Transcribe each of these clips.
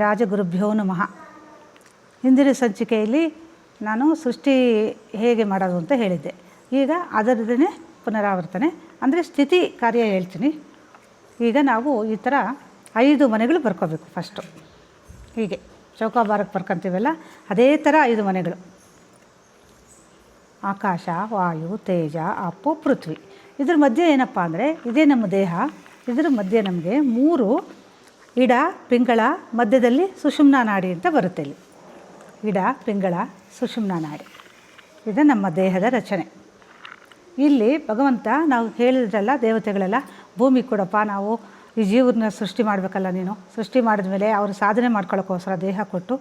ರಾಜ ಗುರುಭ್ಯೋ ನಮಃ. ಹಿಂದಿನ ಸಂಚಿಕೆಯಲ್ಲಿ ನಾನು ಸೃಷ್ಟಿ ಹೇಗೆ ಮಾಡೋದು ಅಂತ ಹೇಳಿದ್ದೆ. ಈಗ ಅದರದೇ ಪುನರಾವರ್ತನೆ, ಅಂದರೆ ಸ್ಥಿತಿ ಕಾರ್ಯ ಹೇಳ್ತೀನಿ. ಈಗ ನಾವು ಈ ಥರ 5 ಮನೆಗಳು ಬರ್ಕೋಬೇಕು. ಫಸ್ಟು ಹೀಗೆ ಚೌಕಾಬಾರಕ್ಕೆ ಬರ್ಕೊತೀವಲ್ಲ, ಅದೇ ಥರ 5 ಮನೆಗಳು: ಆಕಾಶ, ವಾಯು, ತೇಜ, ಅಪ್ಪು, ಪೃಥ್ವಿ. ಇದ್ರ ಮಧ್ಯೆ ಏನಪ್ಪ ಅಂದರೆ, ಇದೇ ನಮ್ಮ ದೇಹ. ಇದರ ಮಧ್ಯೆ ನಮಗೆ 3 ಇಡ, ಪಿಂಗಳ, ಮಧ್ಯದಲ್ಲಿ ಸುಷುಮ್ನಾ ನಾಡಿ ಅಂತ ಬರುತ್ತೆ. ಇಲ್ಲಿ ಇಡ, ಪಿಂಗಳ, ಸುಷುಮ್ನಾ ನಾಡಿ, ಇದು ನಮ್ಮ ದೇಹದ ರಚನೆ. ಇಲ್ಲಿ ಭಗವಂತ, ನಾವು ಹೇಳಿದ್ರಲ್ಲ ದೇವತೆಗಳೆಲ್ಲ, ಭೂಮಿ ಕೊಡಪ್ಪ, ನಾವು ಈ ಜೀವನ ಸೃಷ್ಟಿ ಮಾಡಬೇಕಲ್ಲ, ನೀನು ಸೃಷ್ಟಿ ಮಾಡಿದ ಮೇಲೆ ಅವರು ಸಾಧನೆ ಮಾಡ್ಕೊಳ್ಳೋಕ್ಕೋಸ್ಕರ ದೇಹ ಕೊಟ್ಟು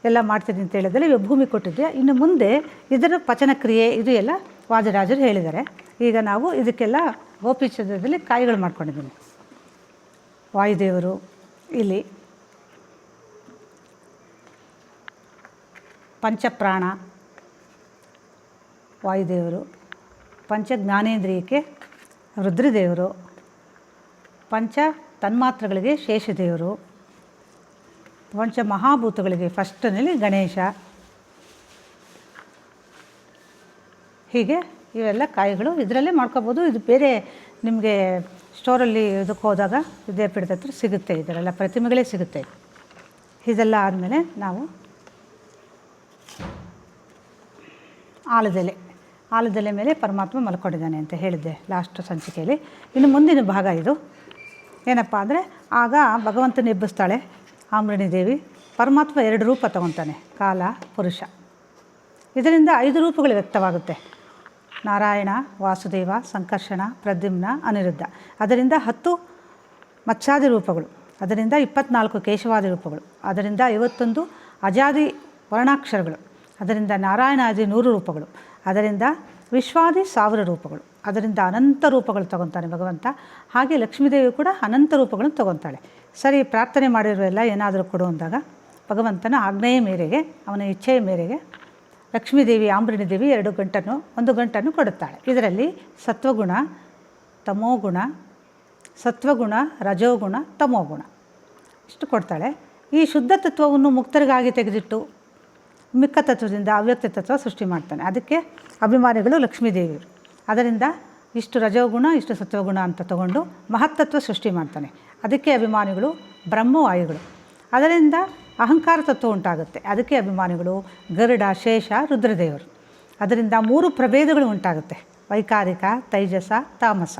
ಎಲ್ಲ ಮಾಡ್ತೀನಿ ಅಂತ ಹೇಳಿದ್ರೆ ಇವಾಗ ಭೂಮಿ ಕೊಟ್ಟಿದ್ದೆ. ಇನ್ನು ಮುಂದೆ ಇದರ ಪಚನ ಕ್ರಿಯೆ ಇದು ಎಲ್ಲ ವಾದಿರಾಜರು ಹೇಳಿದ್ದಾರೆ. ಈಗ ನಾವು ಇದಕ್ಕೆಲ್ಲ ಗೋಪಿಚಂದ್ರದಲ್ಲಿ ಕಾಯಿಗಳು ಮಾಡ್ಕೊಂಡಿದ್ದೀನಿ. ವಾಯುದೇವರು ಇಲ್ಲಿ, ಪಂಚಪ್ರಾಣ ವಾಯುದೇವರು, ಪಂಚ ಜ್ಞಾನೇಂದ್ರಿಯಕ್ಕೆ ರುದ್ರದೇವರು, ಪಂಚ ತನ್ಮಾತ್ರಗಳಿಗೆ ಶೇಷದೇವರು, ಪಂಚ ಮಹಾಭೂತಗಳಿಗೆ ಫಸ್ಟ್ನಲ್ಲಿ ಗಣೇಶ. ಹೀಗೆ ಇವೆಲ್ಲ ಕಾಯಿಗಳು ಇದರಲ್ಲೇ ಮಾಡ್ಕೋಬೋದು. ಇದು ಬೇರೆ ನಿಮಗೆ ಸ್ಟೋರಲ್ಲಿ ಇದಕ್ಕೆ ಹೋದಾಗ ವಿದ್ಯಾಪೀಠದ ಹತ್ರ ಸಿಗುತ್ತೆ, ಇದರೆಲ್ಲ ಪ್ರತಿಮೆಗಳೇ ಸಿಗುತ್ತೆ. ಇದೆಲ್ಲ ಆದಮೇಲೆ ನಾವು ಆಲದೆಲೆ ಮೇಲೆ ಪರಮಾತ್ಮ ಮಲ್ಕೊಂಡಿದ್ದಾನೆ ಅಂತ ಹೇಳಿದ್ದೆ ಲಾಸ್ಟ್ ಸಂಚಿಕೆಯಲ್ಲಿ. ಇನ್ನು ಮುಂದಿನ ಭಾಗ ಇದು ಏನಪ್ಪ ಅಂದರೆ, ಆಗ ಭಗವಂತನ ಎಬ್ಬಿಸ್ತಾಳೆ ಆಮ್ರಣಿ ದೇವಿ. ಪರಮಾತ್ಮ 2 ರೂಪ ತಗೊತಾನೆ, ಕಾಲ, ಪುರುಷ. ಇದರಿಂದ 5 ರೂಪಗಳು ವ್ಯಕ್ತವಾಗುತ್ತೆ: ನಾರಾಯಣ, ವಾಸುದೇವ, ಸಂಕರ್ಷಣ, ಪ್ರದ್ಯುಮ್ನ, ಅನಿರುದ್ಧ. ಅದರಿಂದ 10 ಮತ್ಸ್ಯಾದಿ ರೂಪಗಳು, ಅದರಿಂದ 24 ಕೇಶವಾದಿ ರೂಪಗಳು, ಅದರಿಂದ 51 ಅಜಾದಿ ವರ್ಣಾಕ್ಷರಗಳು, ಅದರಿಂದ ನಾರಾಯಣಾದಿ 100 ರೂಪಗಳು, ಅದರಿಂದ ವಿಶ್ವಾದಿ 1000 ರೂಪಗಳು, ಅದರಿಂದ ಅನಂತ ರೂಪಗಳು ತಗೊತಾನೆ ಭಗವಂತ. ಹಾಗೆ ಲಕ್ಷ್ಮೀದೇವಿ ಕೂಡ ಅನಂತ ರೂಪಗಳನ್ನು ತಗೊತಾಳೆ. ಸರಿ, ಪ್ರಾರ್ಥನೆ ಮಾಡಿರುವೆಲ್ಲ ಏನಾದರೂ ಕೊಡು ಅಂದಾಗ ಭಗವಂತನ ಆಜ್ಞೆಯ ಮೇರೆಗೆ, ಅವನ ಇಚ್ಛೆಯ ಮೇರೆಗೆ ಲಕ್ಷ್ಮೀದೇವಿ, ಆಂಬ್ರಿಣಿ ದೇವಿ 1 ಗಂಟನ್ನು ಕೊಡುತ್ತಾಳೆ. ಇದರಲ್ಲಿ ಸತ್ವಗುಣ, ತಮೋಗುಣ, ಸತ್ವಗುಣ, ರಜೋಗುಣ, ತಮೋಗುಣ ಇಷ್ಟು ಕೊಡ್ತಾಳೆ. ಈ ಶುದ್ಧ ತತ್ವವನ್ನು ಮುಕ್ತರಿಗಾಗಿ ತೆಗೆದಿಟ್ಟು ಮಿಕ್ಕ ತತ್ವದಿಂದ ಅವ್ಯಕ್ತ ತತ್ವ ಸೃಷ್ಟಿ ಮಾಡ್ತಾನೆ. ಅದಕ್ಕೆ ಅಭಿಮಾನಿಗಳು ಲಕ್ಷ್ಮೀದೇವಿಯರು. ಅದರಿಂದ ಇಷ್ಟು ರಜೋಗುಣ, ಇಷ್ಟು ಸತ್ವಗುಣ ಅಂತ ತಗೊಂಡು ಮಹತ್ತತ್ವ ಸೃಷ್ಟಿ ಮಾಡ್ತಾನೆ. ಅದಕ್ಕೆ ಅಭಿಮಾನಿಗಳು ಬ್ರಹ್ಮವಾಯುಗಳು. ಅದರಿಂದ ಅಹಂಕಾರ ತತ್ವ ಉಂಟಾಗುತ್ತೆ. ಅದಕ್ಕೆ ಅಭಿಮಾನಿಗಳು ಗರುಡ, ಶೇಷ, ರುದ್ರದೇವರು. ಅದರಿಂದ 3 ಪ್ರಭೇದಗಳು ಉಂಟಾಗುತ್ತೆ: ವೈಕಾರಿಕ, ತೈಜಸ, ತಾಮಸ.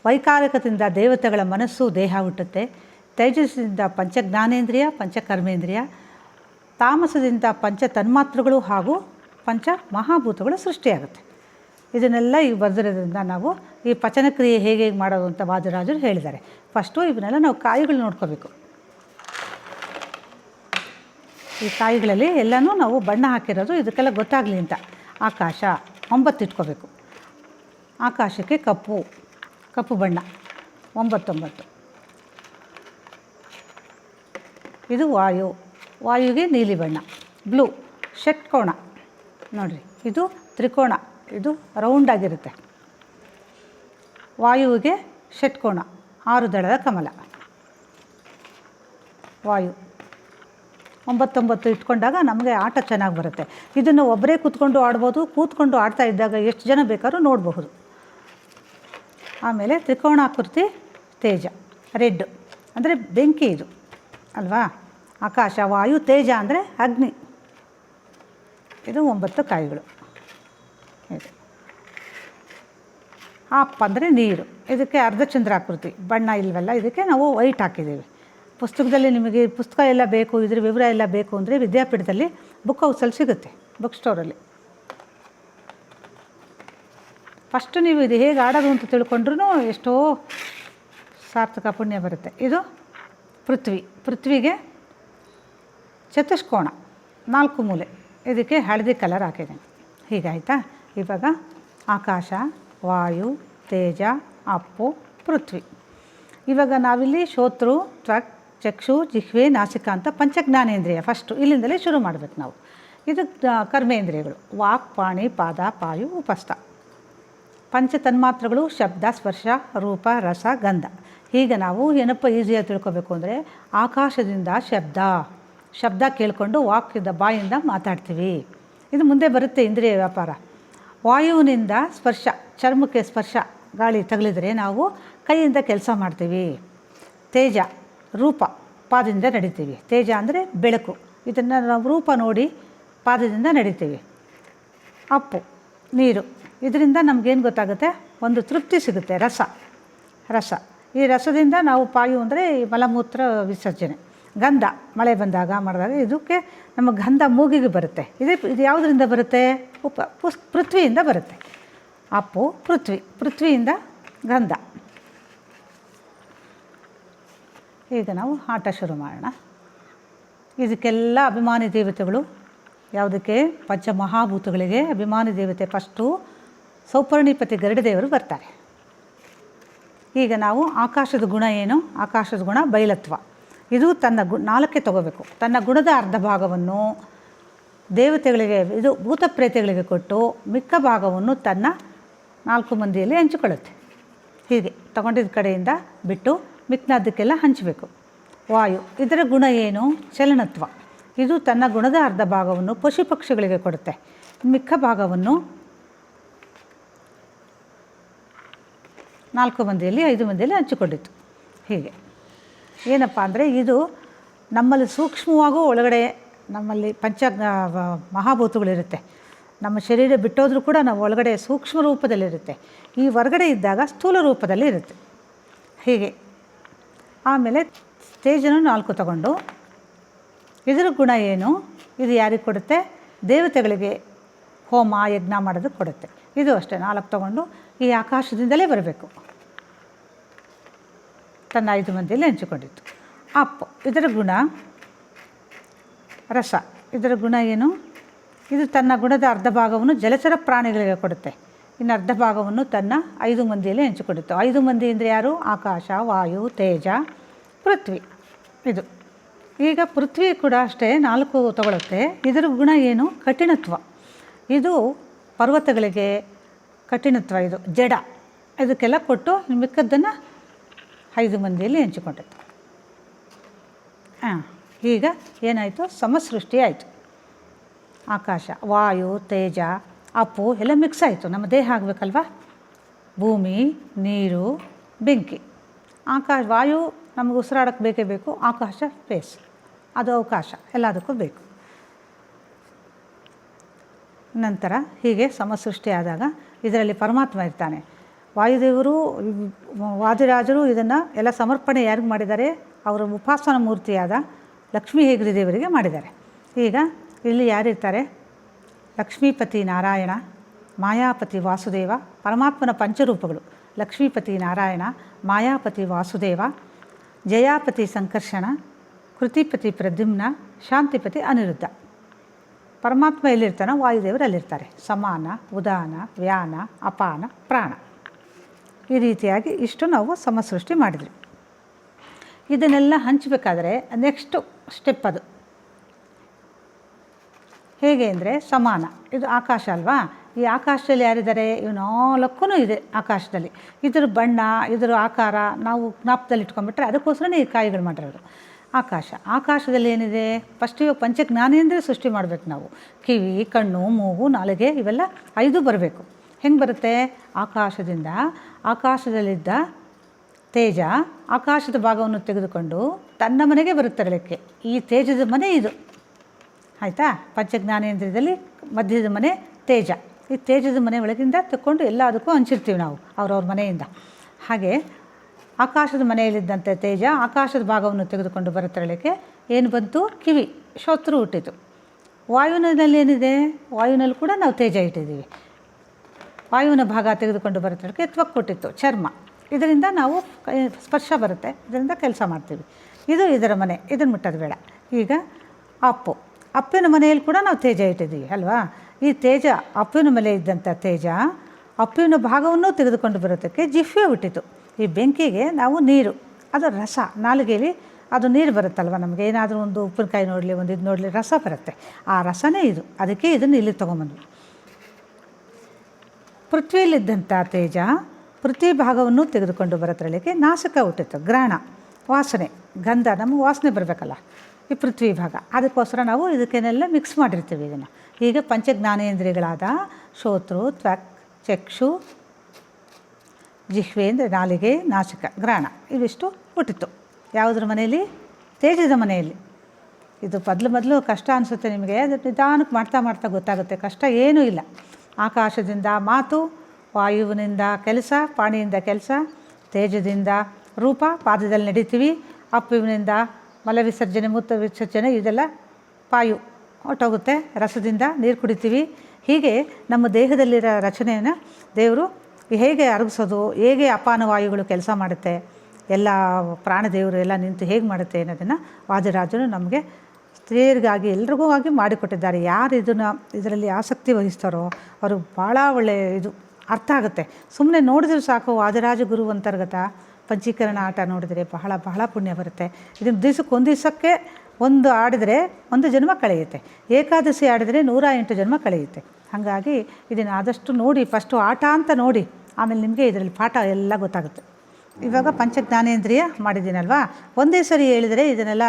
ವೈಕಾರಿಕದಿಂದ ದೇವತೆಗಳ ಮನಸ್ಸು, ದೇಹ ಹುಟ್ಟುತ್ತೆ. ತೈಜಸದಿಂದ ಪಂಚಜ್ಞಾನೇಂದ್ರಿಯ, ಪಂಚಕರ್ಮೇಂದ್ರಿಯ. ತಾಮಸದಿಂದ ಪಂಚ ತನ್ಮಾತ್ರಗಳು ಹಾಗೂ ಪಂಚ ಮಹಾಭೂತಗಳು ಸೃಷ್ಟಿಯಾಗುತ್ತೆ. ಇದನ್ನೆಲ್ಲ ಈಗ ಬರೆದಿರೋದ್ರಿಂದ ನಾವು ಈ ಪಚನಕ್ರಿಯೆ ಹೇಗೆ ಮಾಡೋದು ಅಂತ ವಾದಿರಾಜರು ಹೇಳಿದ್ದಾರೆ. ಫಸ್ಟು ಇವನ್ನೆಲ್ಲ ನಾವು ಕಾಯಿಗಳು ನೋಡ್ಕೋಬೇಕು. ಈ ಕಾಯಿಗಳಲ್ಲಿ ಎಲ್ಲನೂ ನಾವು ಬಣ್ಣ ಹಾಕಿರೋದು ಇದಕ್ಕೆಲ್ಲ ಗೊತ್ತಾಗಲಿ ಅಂತ. ಆಕಾಶ 9 ಇಟ್ಕೋಬೇಕು. ಆಕಾಶಕ್ಕೆ ಕಪ್ಪು ಬಣ್ಣ 9. ಇದು ವಾಯುಗೆ ನೀಲಿ ಬಣ್ಣ, ಬ್ಲೂ. ಷಟ್ಕೋಣ ನೋಡಿರಿ, ಇದು ತ್ರಿಕೋಣ, ಇದು ರೌಂಡಾಗಿರುತ್ತೆ. ವಾಯುವಿಗೆ ಷಟ್ಕೋಣ, 6 ದಳದ ಕಮಲ. ವಾಯು 9 ಇಟ್ಕೊಂಡಾಗ ನಮಗೆ ಆಟ ಚೆನ್ನಾಗಿ ಬರುತ್ತೆ. ಇದನ್ನು ಒಬ್ಬರೇ ಕೂತ್ಕೊಂಡು ಆಡ್ಬೋದು, ಕೂತ್ಕೊಂಡು ಆಡ್ತಾ ಇದ್ದಾಗ ಎಷ್ಟು ಜನ ಬೇಕಾದ್ರೂ ನೋಡಬಹುದು. ಆಮೇಲೆ ತ್ರಿಕೋಣಾಕೃತಿ ತೇಜ, ರೆಡ್ ಅಂದರೆ ಬೆಂಕಿ ಇದು ಅಲ್ವಾ. ಆಕಾಶ, ವಾಯು, ತೇಜ ಅಂದರೆ ಅಗ್ನಿ. ಇದು 9 ಕಾಯಿಗಳು. ಇದು ಅಪ್ಪ ಅಂದರೆ ನೀರು. ಇದಕ್ಕೆ ಅರ್ಧಚಂದ್ರಾಕೃತಿ, ಬಣ್ಣ ಇಲ್ವಲ್ಲ, ಇದಕ್ಕೆ ನಾವು ವೈಟ್ ಹಾಕಿದ್ದೀವಿ. ಪುಸ್ತಕದಲ್ಲಿ ನಿಮಗೆ ಪುಸ್ತಕ ಎಲ್ಲ ಬೇಕು, ಇದ್ರ ವಿವರ ಎಲ್ಲ ಬೇಕು ಅಂದರೆ ವಿದ್ಯಾಪೀಠದಲ್ಲಿ ಬುಕ್ ಹೌಸಲ್ಲಿ ಸಿಗುತ್ತೆ, ಬುಕ್ ಸ್ಟೋರಲ್ಲಿ. ಫಸ್ಟು ನೀವು ಇದು ಹೇಗೆ ಆಡೋದು ಅಂತ ತಿಳ್ಕೊಂಡ್ರೂ ಎಷ್ಟೋ ಸಾರ್ಥಕ ಪುಣ್ಯ ಬರುತ್ತೆ. ಇದು ಪೃಥ್ವಿಗೆ ಚತುಷ್ಕೋಣ, 4 ಮೂಲೆ. ಇದಕ್ಕೆ ಹಳದಿ ಕಲರ್ ಹಾಕಿದ್ದೀನಿ. ಹೀಗಾಯಿತಾ. ಇವಾಗ ಆಕಾಶ, ವಾಯು, ತೇಜ, ಅಪ್ಪು, ಪೃಥ್ವಿ. ಇವಾಗ ನಾವಿಲ್ಲಿ ಶ್ರೋತೃ, ತ್ವಕ್, ಚಕ್ಷು, ಜಿಹ್ವೆ, ನಾಸಿಕ ಅಂತ ಪಂಚಜ್ಞಾನೇಂದ್ರಿಯ ಫಸ್ಟು ಇಲ್ಲಿಂದಲೇ ಶುರು ಮಾಡಬೇಕು ನಾವು. ಇದು ಕರ್ಮೇಂದ್ರಿಯಗಳು: ವಾಕ್, ಪಾಣಿ, ಪಾದ, ಪಾಯು, ಉಪಸ್ಥ. ಪಂಚ ತನ್ಮಾತ್ರಗಳು: ಶಬ್ದ, ಸ್ಪರ್ಶ, ರೂಪ, ರಸ, ಗಂಧ. ಈಗ ನಾವು ಏನಪ್ಪ ಈಸಿಯಾಗಿ ತಿಳ್ಕೊಬೇಕು ಅಂದರೆ ಆಕಾಶದಿಂದ ಶಬ್ದ ಕೇಳಿಕೊಂಡು ವಾಕ್ಯದ ಬಾಯಿಂದ ಮಾತಾಡ್ತೀವಿ. ಇದು ಮುಂದೆ ಬರುತ್ತೆ ಇಂದ್ರಿಯ ವ್ಯಾಪಾರ. ವಾಯುವಿನಿಂದ ಸ್ಪರ್ಶ, ಚರ್ಮಕ್ಕೆ ಸ್ಪರ್ಶ ಗಾಳಿ ತಗಲಿದರೆ ನಾವು ಕೈಯಿಂದ ಕೆಲಸ ಮಾಡ್ತೀವಿ. ತೇಜ ರೂಪ, ಪಾದದಿಂದ ನಡಿತೀವಿ. ತೇಜ ಅಂದರೆ ಬೆಳಕು, ಇದನ್ನು ನಾವು ರೂಪ ನೋಡಿ ಪಾದದಿಂದ ನಡಿತೀವಿ. ಅಪ್ಪು ನೀರು, ಇದರಿಂದ ನಮಗೇನು ಗೊತ್ತಾಗುತ್ತೆ, ಒಂದು ತೃಪ್ತಿ ಸಿಗುತ್ತೆ. ರಸ, ಈ ರಸದಿಂದ ನಾವು ಪಾಯು ಅಂದರೆ ಮಲಮೂತ್ರ ವಿಸರ್ಜನೆ. ಗಂಧ, ಮಳೆ ಬಂದಾಗ ಮಾಡಿದಾಗ ಇದಕ್ಕೆ ನಮ್ಮ ಗಂಧ ಮೂಗಿಗೆ ಬರುತ್ತೆ. ಇದು ಯಾವುದರಿಂದ ಬರುತ್ತೆ? ಪೃಥ್ವಿಯಿಂದ ಬರುತ್ತೆ. ಅಪ್ಪು ಪೃಥ್ವಿಯಿಂದ ಗಂಧ. ಈಗ ನಾವು ಆಟ ಶುರು ಮಾಡೋಣ. ಇದಕ್ಕೆಲ್ಲ ಅಭಿಮಾನಿ ದೇವತೆಗಳು. ಯಾವುದಕ್ಕೆ? ಪಂಚಮಹಾಭೂತಗಳಿಗೆ ಅಭಿಮಾನಿ ದೇವತೆ. ಫಸ್ಟು ಸೌಪರ್ಣಿಪತಿ ಗರುಡದೇವರು ಬರ್ತಾರೆ. ಈಗ ನಾವು ಆಕಾಶದ ಗುಣ ಏನು? ಆಕಾಶದ ಗುಣ ಬೈಲತ್ವ. ಇದು ತನ್ನ 4ಕ್ಕೆ ತಗೋಬೇಕು. ತನ್ನ ಗುಣದ ಅರ್ಧ ಭಾಗವನ್ನು ದೇವತೆಗಳಿಗೆ, ಇದು ಭೂತ ಪ್ರೇತಗಳಿಗೆ ಕೊಟ್ಟು ಮಿಕ್ಕ ಭಾಗವನ್ನು ತನ್ನ 4 ಮಂದಿಯಲ್ಲಿ ಹಂಚಿಕೊಳ್ಳುತ್ತೆ. ಹೀಗೆ ತಗೊಂಡಿದ್ದ ಕಡೆಯಿಂದ ಬಿಟ್ಟು ಮಿಕ್ಕದಕ್ಕೆಲ್ಲ ಹಂಚಬೇಕು. ವಾಯು, ಇದರ ಗುಣ ಏನು? ಚಲನತ್ವ. ಇದು ತನ್ನ ಗುಣದ ಅರ್ಧ ಭಾಗವನ್ನು ಪಶು ಪಕ್ಷಿಗಳಿಗೆ ಕೊಡುತ್ತೆ. ಮಿಕ್ಕ ಭಾಗವನ್ನು 4 ಮಂದಿಯಲ್ಲಿ 5 ಮಂದಿಯಲ್ಲಿ ಹಂಚಿಕೊಂಡಿತ್ತು. ಹೀಗೆ ಏನಪ್ಪ ಅಂದರೆ ಇದು ನಮ್ಮಲ್ಲಿ ಸೂಕ್ಷ್ಮವಾಗೂ ಒಳಗಡೆ ನಮ್ಮಲ್ಲಿ ಮಹಾಭೂತಗಳಿರುತ್ತೆ. ನಮ್ಮ ಶರೀರ ಬಿಟ್ಟೋದ್ರೂ ಕೂಡ ನಾವು ಒಳಗಡೆ ಸೂಕ್ಷ್ಮ ರೂಪದಲ್ಲಿರುತ್ತೆ. ಈ ಹೊರಗಡೆ ಇದ್ದಾಗ ಸ್ಥೂಲ ರೂಪದಲ್ಲಿ ಇರುತ್ತೆ. ಹೀಗೆ ಆಮೇಲೆ ತೇಜನ್ನು 4 ತಗೊಂಡು ಇದರ ಗುಣ ಏನು? ಇದು ಯಾರಿಗೆ ಕೊಡುತ್ತೆ? ದೇವತೆಗಳಿಗೆ ಹೋಮ ಯಜ್ಞ ಮಾಡೋದಕ್ಕೆ ಕೊಡುತ್ತೆ. ಇದು ಅಷ್ಟೇ 4 ತಗೊಂಡು ಈ ಆಕಾಶದಿಂದಲೇ ಬರಬೇಕು. ತನ್ನ 5 ಮಂದಿಯಲ್ಲಿ ಹಂಚಿಕೊಂಡಿತ್ತು. ಅಪ್ಪು, ಇದರ ಗುಣ ರಸ. ಇದರ ಗುಣ ಏನು? ಇದು ತನ್ನ ಗುಣದ ಅರ್ಧ ಭಾಗವನ್ನು ಜಲಚರ ಪ್ರಾಣಿಗಳಿಗೆ ಕೊಡುತ್ತೆ. ಇನ್ನು ಅರ್ಧ ಭಾಗವನ್ನು ತನ್ನ 5 ಮಂದಿಯಲ್ಲಿ ಹಂಚಿಕೊಂಡಿತ್ತು. 5 ಮಂದಿ ಅಂದರೆ ಯಾರು? ಆಕಾಶ, ವಾಯು, ತೇಜ, ಪೃಥ್ವಿ. ಇದು ಈಗ ಪೃಥ್ವಿ ಕೂಡ ಅಷ್ಟೇ 4 ತಗೊಳುತ್ತೆ. ಇದರ ಗುಣ ಏನು? ಕಠಿಣತ್ವ. ಇದು ಪರ್ವತಗಳಿಗೆ ಕಠಿಣತ್ವ, ಇದು ಜಡ. ಇದಕ್ಕೆಲ್ಲ ಕೊಟ್ಟು ಮಿಕ್ಕದ್ದನ್ನು 5 ಮಂದಿಯಲ್ಲಿ ಹಂಚಿಕೊಂಡಿತ್ತು. ಈಗ ಏನಾಯಿತು? ಸಮಸೃಷ್ಟಿ ಆಯಿತು. ಆಕಾಶ, ವಾಯು, ತೇಜ, ಅಪ್ಪು ಎಲ್ಲ ಮಿಕ್ಸ್ ಆಯಿತು. ನಮ್ಮ ದೇಹ ಆಗಬೇಕಲ್ವ? ಭೂಮಿ, ನೀರು, ಬೆಂಕಿ. ವಾಯು ನಮಗೆ ಉಸಿರಾಡೋಕ್ಕೆ ಬೇಕೇ ಬೇಕು. ಆಕಾಶ ಸ್ಪೇಸ್, ಅದು ಅವಕಾಶ, ಎಲ್ಲದಕ್ಕೂ ಬೇಕು. ನಂತರ ಹೀಗೆ ಸಮಸೃಷ್ಟಿ ಆದಾಗ ಇದರಲ್ಲಿ ಪರಮಾತ್ಮ ಇರ್ತಾನೆ. ವಾಯುದೇವರು, ವಾದಿರಾಜರು ಇದನ್ನು ಎಲ್ಲ ಸಮರ್ಪಣೆ ಯಾರಿಗೆ ಮಾಡಿದ್ದಾರೆ? ಅವರ ಉಪಾಸನ ಮೂರ್ತಿಯಾದ ಲಕ್ಷ್ಮೀ ಹೇಗ್ರಿ ದೇವರಿಗೆ ಮಾಡಿದ್ದಾರೆ. ಈಗ ಇಲ್ಲಿ ಯಾರಿರ್ತಾರೆ? ಲಕ್ಷ್ಮೀಪತಿ ನಾರಾಯಣ, ಮಾಯಾಪತಿ ವಾಸುದೇವ. ಪರಮಾತ್ಮನ ಪಂಚರೂಪಗಳು: ಲಕ್ಷ್ಮೀಪತಿ ನಾರಾಯಣ, ಮಾಯಾಪತಿ ವಾಸುದೇವ, ಜಯಾಪತಿ ಸಂಕರ್ಷಣ, ಕೃತಿಪತಿ ಪ್ರದ್ಯುಮ್ನ, ಶಾಂತಿಪತಿ ಅನಿರುದ್ಧ. ಪರಮಾತ್ಮ ಎಲ್ಲಿರ್ತಾನೋ ವಾಯುದೇವರು ಅಲ್ಲಿರ್ತಾರೆ. ಸಮಾನ, ಉದಾನ, ವ್ಯಾನ, ಅಪಾನ, ಪ್ರಾಣ. ಈ ರೀತಿಯಾಗಿ ಇಷ್ಟು ನಾವು ಸಮಸೃಷ್ಟಿ ಮಾಡಿದ್ವಿ. ಇದನ್ನೆಲ್ಲ ಹಂಚಬೇಕಾದ್ರೆ ನೆಕ್ಸ್ಟು ಸ್ಟೆಪ್ ಅದು ಹೇಗೆ ಅಂದರೆ ಸಮಾನ. ಇದು ಆಕಾಶ ಅಲ್ವಾ? ಈ ಆಕಾಶದಲ್ಲಿ ಯಾರಿದ್ದಾರೆ? ಇವು 4 ಇದೆ ಆಕಾಶದಲ್ಲಿ. ಇದ್ರ ಬಣ್ಣ, ಇದ್ರ ಆಕಾರ ನಾವು ಜ್ಞಾಪಕದಲ್ಲಿ ಇಟ್ಕೊಂಡ್ಬಿಟ್ರೆ ಅದಕ್ಕೋಸ್ಕರನೇ ಈ ಕಾಯಿಗಳು ಮಾಡಿರೋದು. ಆಕಾಶದಲ್ಲಿ ಏನಿದೆ? ಫಸ್ಟ್ ಇವಾಗ ಪಂಚಜ್ಞಾನೇಂದ್ರಿಯ ಸೃಷ್ಟಿ ಮಾಡಬೇಕು ನಾವು. ಕಿವಿ, ಕಣ್ಣು, ಮೂಗು, ನಾಲಿಗೆ ಇವೆಲ್ಲ 5 ಬರಬೇಕು. ಹೆಂಗೆ ಬರುತ್ತೆ? ಆಕಾಶದಿಂದ. ಆಕಾಶದಲ್ಲಿದ್ದ ತೇಜ ಆಕಾಶದ ಭಾಗವನ್ನು ತೆಗೆದುಕೊಂಡು ತನ್ನ ಮನೆಗೆ ಬರುತ್ತಿರಲಿಕ್ಕೆ ಈ ತೇಜದ ಮನೆ ಇದು. ಆಯಿತಾ? ಪಂಚಜ್ಞಾನೇಂದ್ರಿಯದಲ್ಲಿ ಮಧ್ಯದ ಮನೆ ತೇಜ. ಈ ತೇಜದ ಮನೆ ಒಳಗಿಂದ ತಗೊಂಡು ಎಲ್ಲದಕ್ಕೂ ಹಂಚಿರ್ತೀವಿ ನಾವು ಅವ್ರವ್ರ ಮನೆಯಿಂದ. ಹಾಗೆ ಆಕಾಶದ ಮನೆಯಲ್ಲಿದ್ದಂತೆ ತೇಜ ಆಕಾಶದ ಭಾಗವನ್ನು ತೆಗೆದುಕೊಂಡು ಬರುತ್ತಿರಲಿಕ್ಕೆ ಏನು ಬಂತು? ಕಿವಿ, ಶ್ರೋತೃ ಹುಟ್ಟಿತು. ವಾಯುವಿನಲ್ಲಿ ಏನಿದೆ? ವಾಯುವಿನಲ್ಲಿ ಕೂಡ ನಾವು ತೇಜ ಇಟ್ಟಿದ್ದೀವಿ. ವಾಯುವಿನ ಭಾಗ ತೆಗೆದುಕೊಂಡು ಬರುತ್ತಿರಲಿಕ್ಕೆ ತ್ವಕ್ ಕೊಟ್ಟಿತ್ತು, ಚರ್ಮ. ಇದರಿಂದ ನಾವು ಸ್ಪರ್ಶ ಬರುತ್ತೆ, ಇದರಿಂದ ಕೆಲಸ ಮಾಡ್ತೀವಿ. ಇದು ಇದರ ಮನೆ, ಇದನ್ನು ಮುಟ್ಟೋದು ಬೇಡ. ಈಗ ಅಪ್ಪಿನ ಮನೆಯಲ್ಲಿ ಕೂಡ ನಾವು ತೇಜ ಇಟ್ಟಿದ್ದೀವಿ ಅಲ್ವಾ? ಈ ತೇಜ, ಅಪ್ಪಿನ ಮೇಲೆ ಇದ್ದಂಥ ತೇಜ ಅಪ್ಪಿನ ಭಾಗವನ್ನು ತೆಗೆದುಕೊಂಡು ಬರೋದಕ್ಕೆ ಜಿಹ್ವೆ ಹುಟ್ಟಿತು. ಈ ಬೆಂಕಿಗೆ ನಾವು ನೀರು, ಅದು ರಸ. ನಾಲಿಗೆಯಲ್ಲಿ ಅದು ನೀರು ಬರುತ್ತಲ್ವ ನಮಗೆ. ಏನಾದರೂ ಒಂದು ಉಪ್ಪಿನಕಾಯಿ ನೋಡಲಿ, ಒಂದು ಇದು ನೋಡಲಿ, ರಸ ಬರುತ್ತೆ. ಆ ರಸನೇ ಇದು. ಅದಕ್ಕೆ ಇದನ್ನು ಇಲ್ಲಿ ತೊಗೊಂಬಂದ್ವಿ. ಪೃಥ್ವಿಯಲ್ಲಿದ್ದಂಥ ತೇಜ ಪ್ರತಿ ಭಾಗವನ್ನು ತೆಗೆದುಕೊಂಡು ಬರೋದ್ರಲ್ಲಿಗೆ ನಾಸಿಕ ಹುಟ್ಟಿತ್ತು, ಗ್ರಹಣ, ವಾಸನೆ, ಗಂಧ, ನಮಗೆ ವಾಸನೆ ಬರಬೇಕಲ್ಲ, ಈ ಪೃಥ್ವಿ ಭಾಗ. ಅದಕ್ಕೋಸ್ಕರ ನಾವು ಇದಕ್ಕೇನೆಲ್ಲ ಮಿಕ್ಸ್ ಮಾಡಿರ್ತೀವಿ ಇದನ್ನು. ಈಗ ಪಂಚಜ್ಞಾನೇಂದ್ರಿಯಗಳಾದ ಶ್ರೋತೃ, ತ್ವಕ್, ಚಕ್ಷು, ಜಿಹ್ವೆ ಅಂದರೆ ನಾಲಿಗೆ, ನಾಸಿಕ, ಗ್ರಹಣ ಇವಿಷ್ಟು ಹುಟ್ಟಿತ್ತು. ಯಾವುದ್ರ ಮನೆಯಲ್ಲಿ? ತೇಜದ ಮನೆಯಲ್ಲಿ. ಇದು ಮೊದಲು ಕಷ್ಟ ಅನಿಸುತ್ತೆ ನಿಮಗೆ, ಅದು ನಿಧಾನಕ್ಕೆ ಮಾಡ್ತಾ ಮಾಡ್ತಾ ಗೊತ್ತಾಗುತ್ತೆ. ಕಷ್ಟ ಏನೂ ಇಲ್ಲ. ಆಕಾಶದಿಂದ ಮಾತು, ವಾಯುವಿನಿಂದ ಕೆಲಸ, ಪಾಣಿಯಿಂದ ಕೆಲಸ, ತೇಜದಿಂದ ರೂಪ, ಪಾದದಲ್ಲಿ ನಡೀತೀವಿ, ಅಪ್ಪುವಿನಿಂದ ಮಲ ವಿಸರ್ಜನೆ, ಮೂತ್ರ ವಿಸರ್ಜನೆ, ಇದೆಲ್ಲ ಪಾಯು ಹೊಟ್ಟೋಗುತ್ತೆ. ರಸದಿಂದ ನೀರು ಕುಡಿತೀವಿ. ಹೀಗೆ ನಮ್ಮ ದೇಹದಲ್ಲಿರೋ ರಚನೆಯನ್ನು ದೇವರು ಹೇಗೆ ಅರಗಿಸೋದು, ಹೇಗೆ ಅಪಾನ ವಾಯುಗಳು ಕೆಲಸ ಮಾಡುತ್ತೆ, ಎಲ್ಲ ಪ್ರಾಣದೇವರು ಎಲ್ಲ ನಿಂತು ಹೇಗೆ ಮಾಡುತ್ತೆ ಅನ್ನೋದನ್ನು ವಾದಿರಾಜನು ನಮಗೆ ಸ್ತ್ರೀಯರಿಗಾಗಿ ಎಲ್ರಿಗೂ ಆಗಿ ಮಾಡಿಕೊಟ್ಟಿದ್ದಾರೆ. ಯಾರು ಇದರಲ್ಲಿ ಆಸಕ್ತಿ ವಹಿಸ್ತಾರೋ ಅವರು ಭಾಳ ಒಳ್ಳೆಯ ಇದು ಅರ್ಥ ಆಗುತ್ತೆ. ಸುಮ್ಮನೆ ನೋಡಿದ್ರೆ ಸಾಕು. ವಾದಿರಾಜ ಗುರು ಅಂತರ್ಗತ ಪಂಚೀಕರಣ ಆಟ ನೋಡಿದರೆ ಬಹಳ ಬಹಳ ಪುಣ್ಯ ಬರುತ್ತೆ. ಇದನ್ನು ಒಂದು ದಿವಸಕ್ಕೆ ಒಂದು ಆಡಿದರೆ 1 ಜನ್ಮ ಕಳೆಯುತ್ತೆ. ಏಕಾದಶಿ ಆಡಿದರೆ 108 ಜನ್ಮ ಕಳೆಯುತ್ತೆ. ಹಾಗಾಗಿ ಇದನ್ನು ಆದಷ್ಟು ನೋಡಿ, ಫಸ್ಟು ಆಟ ಅಂತ ನೋಡಿ, ಆಮೇಲೆ ನಿಮಗೆ ಇದರಲ್ಲಿ ಪಾಠ ಎಲ್ಲ ಗೊತ್ತಾಗುತ್ತೆ. ಇವಾಗ ಪಂಚಜ್ಞಾನೇಂದ್ರಿಯ ಮಾಡಿದ್ದೀನಲ್ವಾ, ಒಂದೇ ಸರಿ ಹೇಳಿದರೆ ಇದನ್ನೆಲ್ಲ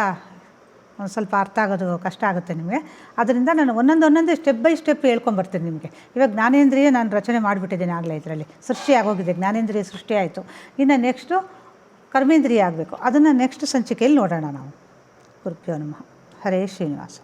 ಒಂದು ಸ್ವಲ್ಪ ಅರ್ಥ ಆಗೋದು ಕಷ್ಟ ಆಗುತ್ತೆ ನಿಮಗೆ. ಅದರಿಂದ ನಾನು ಒಂದೊಂದೇ ಸ್ಟೆಪ್ ಬೈ ಸ್ಟೆಪ್ ಹೇಳ್ಕೊಂಬರ್ತೀನಿ ನಿಮಗೆ. ಇವಾಗ ಜ್ಞಾನೇಂದ್ರಿಯ ನಾನು ರಚನೆ ಮಾಡಿಬಿಟ್ಟಿದ್ದೀನಿ ಆಗಲೇ, ಇದರಲ್ಲಿ ಸೃಷ್ಟಿ ಆಗೋಗಿದೆ, ಜ್ಞಾನೇಂದ್ರಿಯ ಸೃಷ್ಟಿ ಆಯಿತು. ಇನ್ನು ನೆಕ್ಸ್ಟು ಕರ್ಮೇಂದ್ರಿಯ ಆಗಬೇಕು. ಅದನ್ನು ನೆಕ್ಸ್ಟ್ ಸಂಚಿಕೆಯಲ್ಲಿ ನೋಡೋಣ ನಾವು. ಗುರುಭ್ಯೋ ನಮಃ. ಹರೇ ಶ್ರೀನಿವಾಸ.